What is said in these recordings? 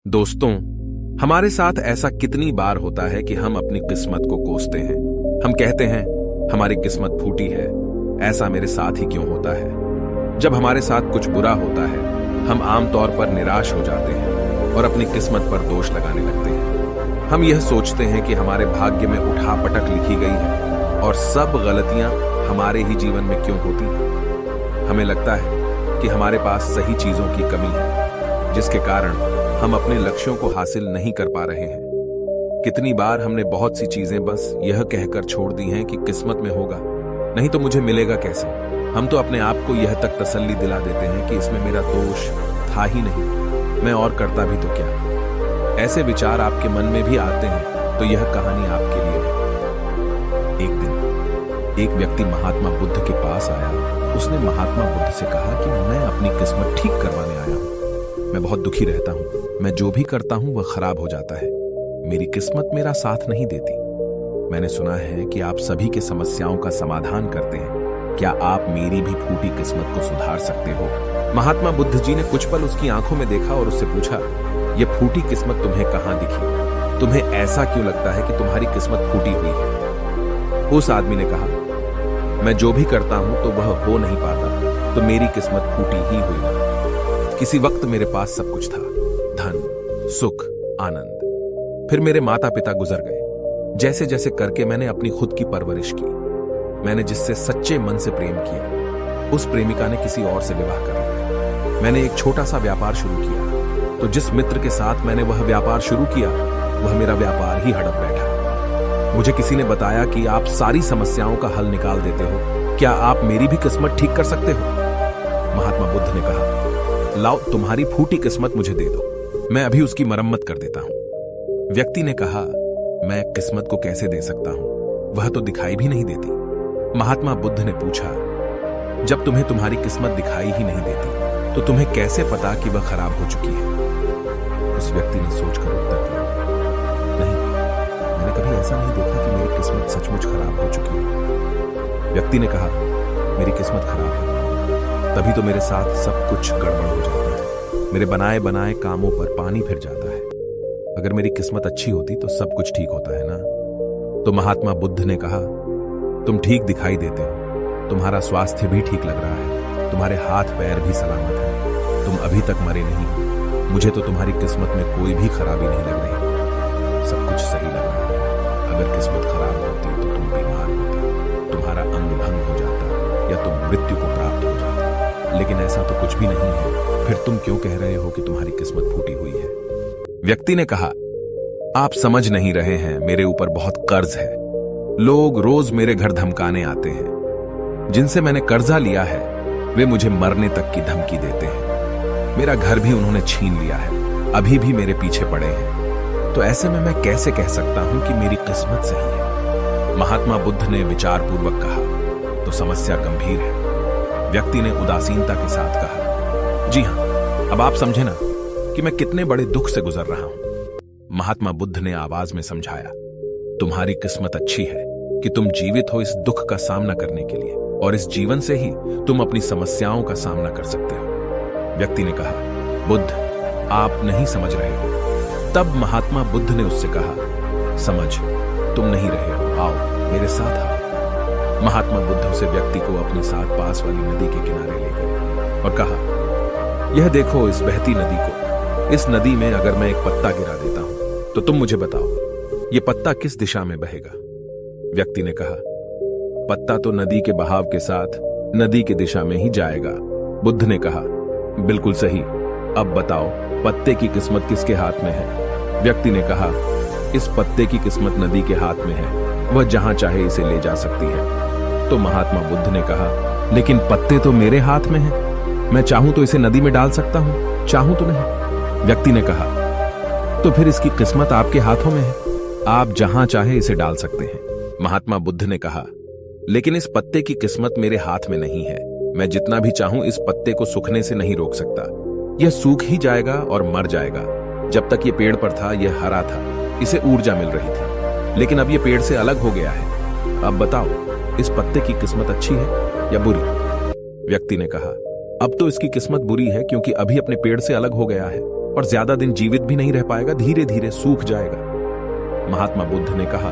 दोस्तों, हमारे साथ ऐसा कितनी बार होता है कि हम अपनी किस्मत को कोसते हैं। हम कहते हैं हमारी किस्मत फूटी है, ऐसा मेरे साथ ही क्यों होता है। जब हमारे साथ कुछ बुरा होता है हम आमतौर पर निराश हो जाते हैं और अपनी किस्मत पर दोष लगाने लगते हैं। हम यह सोचते हैं कि हमारे भाग्य में उठापटक लिखी गई है और सब गलतियां हमारे ही जीवन में क्यों होती हैं। हमें लगता है कि हमारे पास सही चीजों की कमी है, जिसके कारण हम अपने लक्ष्यों को हासिल नहीं कर पा रहे हैं। कितनी बार हमने बहुत सी चीजें बस यह कहकर छोड़ दी हैं कि किस्मत में होगा, नहीं तो मुझे मिलेगा कैसे। हम तो अपने आप को यह तक तसल्ली दिला देते हैं कि इसमें मेरा दोष था ही नहीं, मैं और करता भी तो क्या। ऐसे विचार आपके मन में भी आते हैं तो यह कहानी आपके लिए है। एक दिन एक व्यक्ति महात्मा बुद्ध के पास आया। उसने महात्मा बुद्ध से कहा कि मैं अपनी किस्मत ठीक करवाने आया हूं। मैं बहुत दुखी रहता हूं, मैं जो भी करता हूं वह खराब हो जाता है, मेरी किस्मत मेरा साथ नहीं देती। मैंने सुना है कि आप सभी की समस्याओं का समाधान करते हैं, क्या आप मेरी भी फूटी किस्मत को सुधार सकते हो। महात्मा बुद्ध जी ने कुछ पल उसकी आंखों में देखा और उससे पूछा, यह फूटी किस्मत तुम्हें कहां दिखी? तुम्हें ऐसा क्यों लगता है कि तुम्हारी किस्मत फूटी हुई है? उस आदमी ने कहा, मैं जो भी करता हूं तो वह हो नहीं पाता, तो मेरी किस्मत फूटी ही हुई है। किसी वक्त मेरे पास सब कुछ था, धन, सुख, आनंद। फिर मेरे माता पिता गुजर गए। जैसे जैसे करके मैंने अपनी खुद की परवरिश की। मैंने जिससे सच्चे मन से प्रेम किया, उस प्रेमिका ने किसी और से विवाह कर लिया। मैंने एक छोटा सा व्यापार शुरू किया, तो जिस मित्र के साथ मैंने वह व्यापार शुरू किया वह मेरा व्यापार ही हड़प बैठा। मुझे किसी ने बताया कि आप सारी समस्याओं का हल निकाल देते हो, क्या आप मेरी भी किस्मत ठीक कर सकते हो? महात्मा बुद्ध ने कहा, लाओ तुम्हारी फूटी किस्मत मुझे दे दो, मैं अभी उसकी मरम्मत कर देता हूं। व्यक्ति ने कहा, मैं किस्मत को कैसे दे सकता हूं, वह तो दिखाई भी नहीं देती। महात्मा बुद्ध ने पूछा, जब तुम्हें तुम्हारी किस्मत दिखाई ही नहीं देती तो तुम्हें कैसे पता कि वह खराब हो चुकी है? उस व्यक्ति ने सोचकर उत्तर दिया, नहीं, मैंने कभी ऐसा नहीं देखा कि मेरी किस्मत सचमुच खराब हो चुकी है। व्यक्ति ने कहा, मेरी किस्मत खराब है तभी तो मेरे साथ सब कुछ गड़बड़ हो जाता है, मेरे बनाए बनाए कामों पर पानी फिर जाता है। अगर मेरी किस्मत अच्छी होती तो सब कुछ ठीक होता है ना। तो महात्मा बुद्ध ने कहा, तुम ठीक दिखाई देते हो, तुम्हारा स्वास्थ्य भी ठीक लग रहा है, तुम्हारे हाथ पैर भी सलामत हैं, तुम अभी तक मरे नहीं हो। मुझे तो तुम्हारी किस्मत में कोई भी खराबी नहीं लग रही, सब कुछ सही लग रहा है। अगर किस्मत खराब होती तो तुम बीमार होते, तुम्हारा अंग भंग हो जाता या तुम मृत्यु को प्राप्त हो जाते, लेकिन ऐसा तो कुछ भी नहीं है। फिर तुम क्यों कह रहे हो कि तुम्हारी किस्मत फूटी हुई है? व्यक्ति ने कहा, आप समझ नहीं रहे हैं, मेरे ऊपर बहुत कर्ज है। लोग रोज मेरे घर धमकाने आते हैं। जिनसे मैंने कर्जा लिया है वे मुझे मरने तक की धमकी देते हैं। मेरा घर भी उन्होंने छीन लिया है, अभी भी मेरे पीछे पड़े हैं। तो ऐसे में मैं कैसे कह सकता हूं कि मेरी किस्मत सही है? महात्मा बुद्ध ने विचारपूर्वक कहा, तो समस्या गंभीर है। व्यक्ति ने उदासीनता के साथ कहा, जी हां, अब आप समझे ना कि मैं कितने बड़े दुख से गुजर रहा हूं। महात्मा बुद्ध ने आवाज में समझाया, तुम्हारी किस्मत अच्छी है कि तुम जीवित हो इस दुख का सामना करने के लिए, और इस जीवन से ही तुम अपनी समस्याओं का सामना कर सकते हो। व्यक्ति ने कहा, बुद्ध, आप नहीं समझ रहे हो। तब महात्मा बुद्ध ने उससे कहा, समझ तुम नहीं रहे हो, आओ मेरे साथ आओ। महात्मा बुद्ध उसे व्यक्ति को अपने साथ पास वाली नदी के किनारे ले गए और कहा, यह देखो इस बहती नदी को, इस नदी में अगर मैं एक पत्ता गिरा देता हूं तो तुम मुझे बताओ, यह पत्ता किस दिशा में बहेगा? व्यक्ति ने कहा, पत्ता तो नदी के बहाव के साथ नदी की दिशा में ही जाएगा। बुद्ध ने कहा, बिल्कुल सही, अब बताओ पत्ते की किस्मत किसके हाथ में है? व्यक्ति ने कहा, इस पत्ते की किस्मत नदी के हाथ में है, वह जहां चाहे इसे ले जा सकती है। तो महात्मा बुद्ध ने कहा, लेकिन पत्ते तो मेरे हाथ में हैं, मैं चाहूं तो इसे नदी में डाल सकता हूं, चाहूं तो नहीं। व्यक्ति ने कहा, तो फिर इसकी किस्मत आपके हाथों में है, आप जहां चाहे इसे डाल सकते हैं। महात्मा बुद्ध ने कहा, लेकिन इस पत्ते की किस्मत मेरे हाथ में नहीं है, मैं जितना भी चाहूं इस पत्ते को सूखने से नहीं रोक सकता, यह सूख ही जाएगा और मर जाएगा। जब तक ये पेड़ पर था यह हरा था, इसे ऊर्जा मिल रही थी, लेकिन अब यह पेड़ से अलग हो गया है। अब बताओ इस पत्ते की किस्मत अच्छी है या बुरी? व्यक्ति ने कहा, अब तो इसकी किस्मत बुरी है क्योंकि अभी अपने पेड़ से अलग हो गया है और ज्यादा दिन जीवित भी नहीं रह पाएगा, धीरे धीरे सूख जाएगा। महात्मा बुद्ध ने कहा,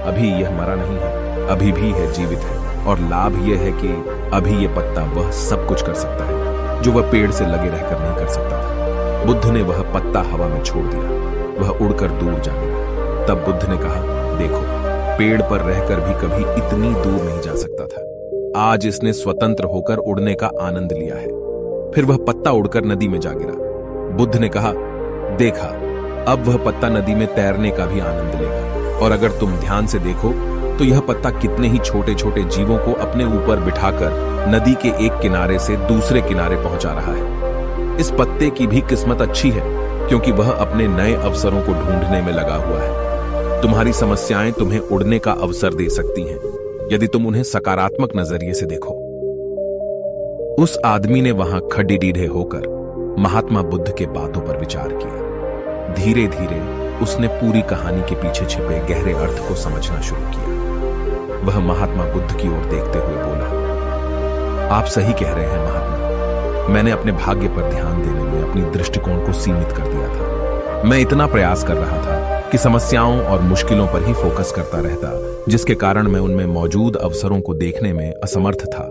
अभी यह मरा नहीं है, अभी भी है, जीवित है, और लाभ यह है कि अभी यह पत्ता वह सब कुछ कर सकता है जो वह पेड़ से लगे रहकर नहीं कर सकता था। बुद्ध ने वह पत्ता हवा में छोड़ दिया, वह उड़कर दूर जा गिरा। तब बुद्ध ने कहा, देखो, पेड़ पर रहकर भी कभी इतनी दूर नहीं जा सकता था, आज इसने स्वतंत्र होकर उड़ने का आनंद लिया है। फिर वह पत्ता उड़कर नदी में जा गिरा। बुद्ध ने कहा, देखा, अब वह पत्ता नदी में तैरने का भी आनंद लेगा, और अगर तुम ध्यान से देखो तो यह पत्ता कितने ही छोटे छोटे जीवों को अपने ऊपर बिठाकर नदी के एक किनारे से दूसरे किनारे पहुंचा रहा है। इस पत्ते की भी किस्मत अच्छी है, क्योंकि वह अपने नए अवसरों को ढूंढने में लगा हुआ है। तुम्हारी समस्याएं तुम्हें उड़ने का अवसर दे सकती हैं, यदि तुम उन्हें सकारात्मक नजरिए से देखो। उस आदमी ने वहां खड़ीडीढ़े होकर महात्मा बुद्ध के बातों पर विचार किया। धीरे धीरे उसने पूरी कहानी के पीछे छिपे गहरे अर्थ को समझना शुरू किया। वह महात्मा बुद्ध की ओर देखते हुए बोला, आप सही कह रहे हैं महात्मा, मैंने अपने भाग्य पर ध्यान देने में अपनी दृष्टिकोण को सीमित कर दिया था। मैं इतना प्रयास कर रहा था कि समस्याओं और मुश्किलों पर ही फोकस करता रहता, जिसके कारण मैं उनमें मौजूद अवसरों को देखने में असमर्थ था।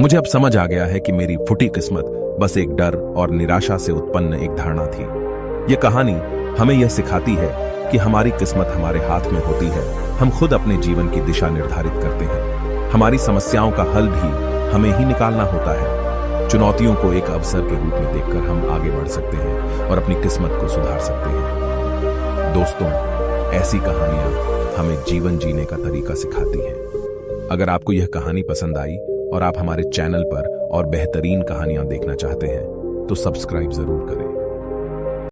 मुझे अब समझ आ गया है कि मेरी फूटी किस्मत बस एक डर और निराशा से उत्पन्न एक धारणा थी। यह कहानी हमें यह सिखाती है कि हमारी किस्मत हमारे हाथ में होती है, हम खुद अपने जीवन की दिशा निर्धारित करते हैं। हमारी समस्याओं का हल भी हमें ही निकालना होता है। चुनौतियों को एक अवसर के रूप में देखकर हम आगे बढ़ सकते हैं और अपनी किस्मत को सुधार सकते हैं। दोस्तों, ऐसी कहानियां हमें जीवन जीने का तरीका सिखाती हैं। अगर आपको यह कहानी पसंद आई और आप हमारे चैनल पर और बेहतरीन कहानियां देखना चाहते हैं तो सब्सक्राइब जरूर करें।